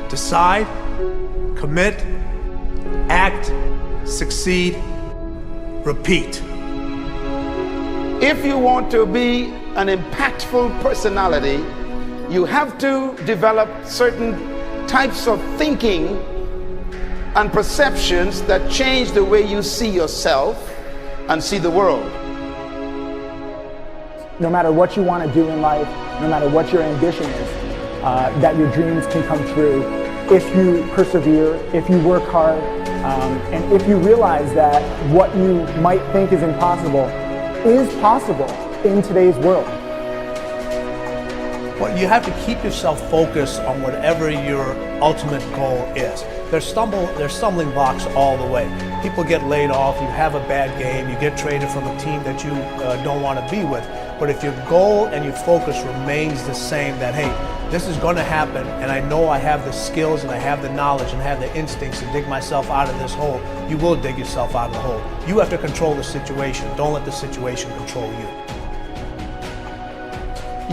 Decide, commit, act, succeed, repeat. If you want to be an impactful personality, you have to develop certain types of thinking and perceptions that change the way you see yourself and see the world. No matter what you want to do in life, no matter what your ambition is, that your dreams can come true if you persevere, if you work hard, and if you realize that what you might think is impossible is possible in today's world. Well, you have to keep yourself focused on whatever your ultimate goal is. There's stumbling blocks all the way. People get laid off, you have a bad game, you get traded from a team that you don't want to be with. But if your goal and your focus remains the same, that hey, this is going to happen, and I know I have the skills and I have the knowledge and I have the instincts to dig myself out of this hole, you will dig yourself out of the hole. You have to control the situation. Don't let the situation control you.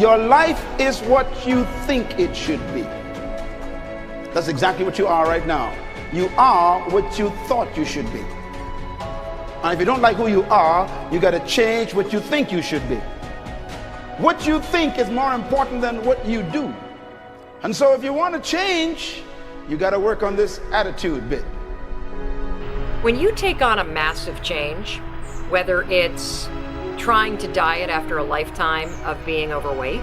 Your life is what you think it should be. That's exactly what you are right now. You are what you thought you should be. And if you don't like who you are, you got to change what you think you should be. What you think is more important than what you do. And so if you want to change, you got to work on this attitude bit. When you take on a massive change, whether it's trying to diet after a lifetime of being overweight,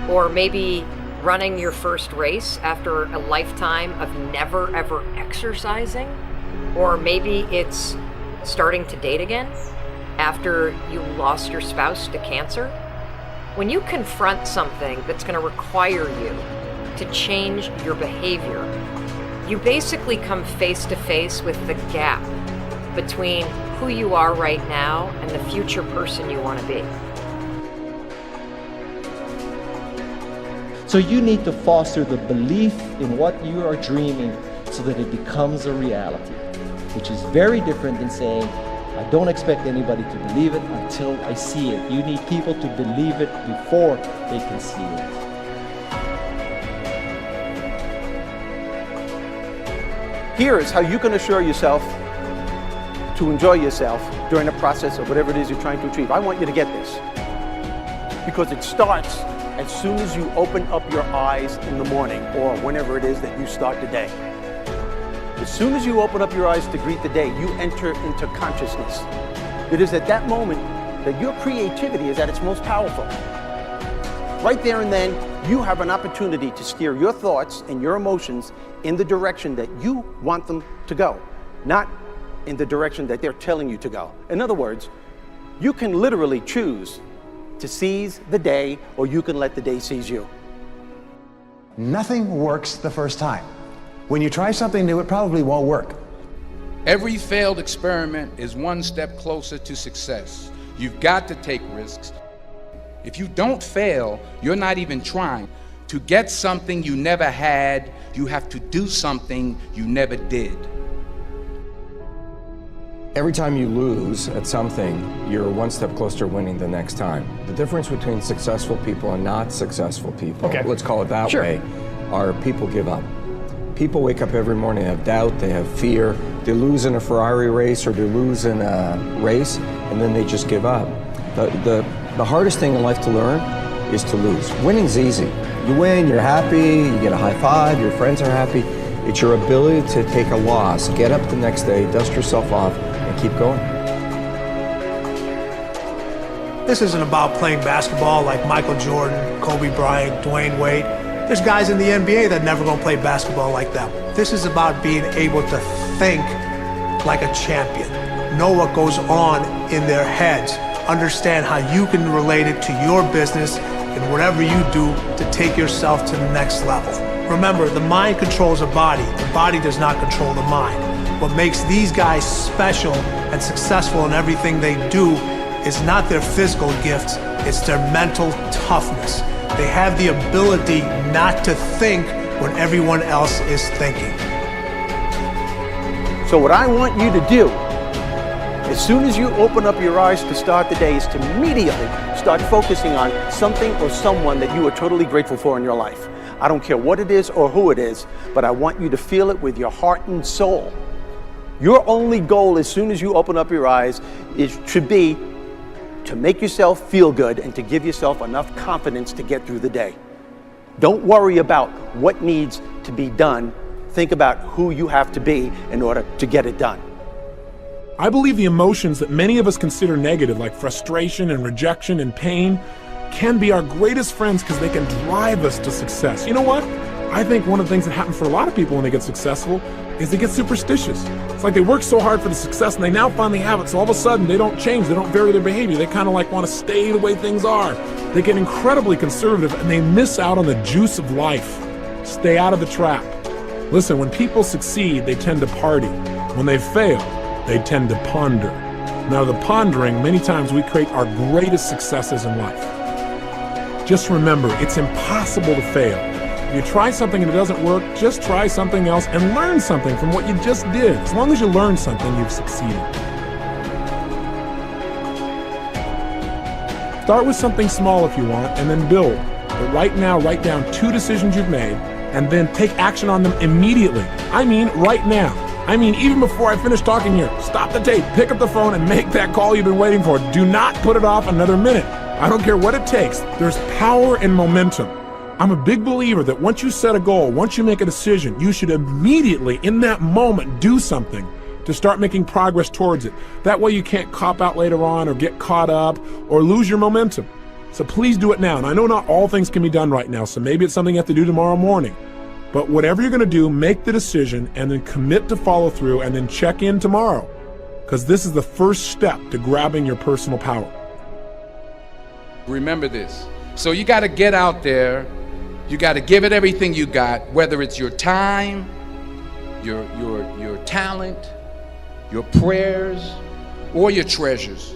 or maybe running your first race after a lifetime of never ever exercising, or maybe it's starting to date again after you lost your spouse to cancer. When you confront something that's going to require you to change your behavior, you basically come face to face with the gap between who you are right now and the future person you want to be. So you need to foster the belief in what you are dreaming so that it becomes a reality, which is very different than saying, I don't expect anybody to believe it until I see it. You need people to believe it before they can see it. Here is how you can assure yourself to enjoy yourself during the process of whatever it is you're trying to achieve. I want you to get this, because it starts as soon as you open up your eyes in the morning, or whenever it is that you start the day. As soon as you open up your eyes to greet the day, you enter into consciousness. It is at that moment that your creativity is at its most powerful. Right there and then, you have an opportunity to steer your thoughts and your emotions in the direction that you want them to go, not in the direction that they're telling you to go. In other words, you can literally choose to seize the day, or you can let the day seize you. Nothing works the first time. When you try something new, it probably won't work. Every failed experiment is one step closer to success. You've got to take risks. If you don't fail, you're not even trying. To get something you never had, you have to do something you never did. Every time you lose at something, you're one step closer to winning the next time. The difference between successful people and not successful people, let's call it that way, are people give up. People wake up every morning, they have doubt, they have fear, they lose in a Ferrari race or they lose in a race, and then they just give up. The hardest thing in life to learn is to lose. Winning's easy. You win, you're happy, you get a high five, your friends are happy. It's your ability to take a loss, get up the next day, dust yourself off, and keep going. This isn't about playing basketball like Michael Jordan, Kobe Bryant, Dwayne Wade. There's guys in the NBA that never gonna play basketball like them. This is about being able to think like a champion, know what goes on in their heads, understand how you can relate it to your business and whatever you do to take yourself to the next level. Remember, the mind controls the body does not control the mind. What makes these guys special and successful in everything they do is not their physical gifts, it's their mental toughness. They have the ability not to think when everyone else is thinking. So what I want you to do As soon as you open up your eyes to start the day, is to immediately start focusing on something or someone that you are totally grateful for in your life. I don't care what it is or who it is, but I want you to feel it with your heart and soul. Your only goal as soon as you open up your eyes should be to make yourself feel good and to give yourself enough confidence to get through the day. Don't worry about what needs to be done. Think about who you have to be in order to get it done. I believe the emotions that many of us consider negative, like frustration and rejection and pain, can be our greatest friends because they can drive us to success. You know what? I think one of the things that happens for a lot of people when they get successful is they get superstitious. It's like they work so hard for the success and they now finally have it, so all of a sudden they don't change, they don't vary their behavior, they kind of like want to stay the way things are. They get incredibly conservative and they miss out on the juice of life. Stay out of the trap. Listen, when people succeed, they tend to party. When they fail, they tend to ponder. Now, the pondering, many times we create our greatest successes in life. Just remember, it's impossible to fail. If you try something and it doesn't work, just try something else and learn something from what you just did. As long as you learn something, you've succeeded. Start with something small if you want, and then build. But right now, write down 2 decisions you've made, and then take action on them immediately. I mean, right now. I mean, even before I finish talking here, stop the tape, pick up the phone, and make that call you've been waiting for. Do not put it off another minute. I don't care what it takes. There's power in momentum. I'm a big believer that once you set a goal, once you make a decision, you should immediately, in that moment, do something to start making progress towards it. That way you can't cop out later on or get caught up or lose your momentum. So please do it now. And I know not all things can be done right now, so maybe it's something you have to do tomorrow morning. But whatever you're going to do, make the decision and then commit to follow through and then check in tomorrow. Because this is the first step to grabbing your personal power. Remember this. So you got to get out there. You got to give it everything you got, whether it's your time, your talent, your prayers, or your treasures.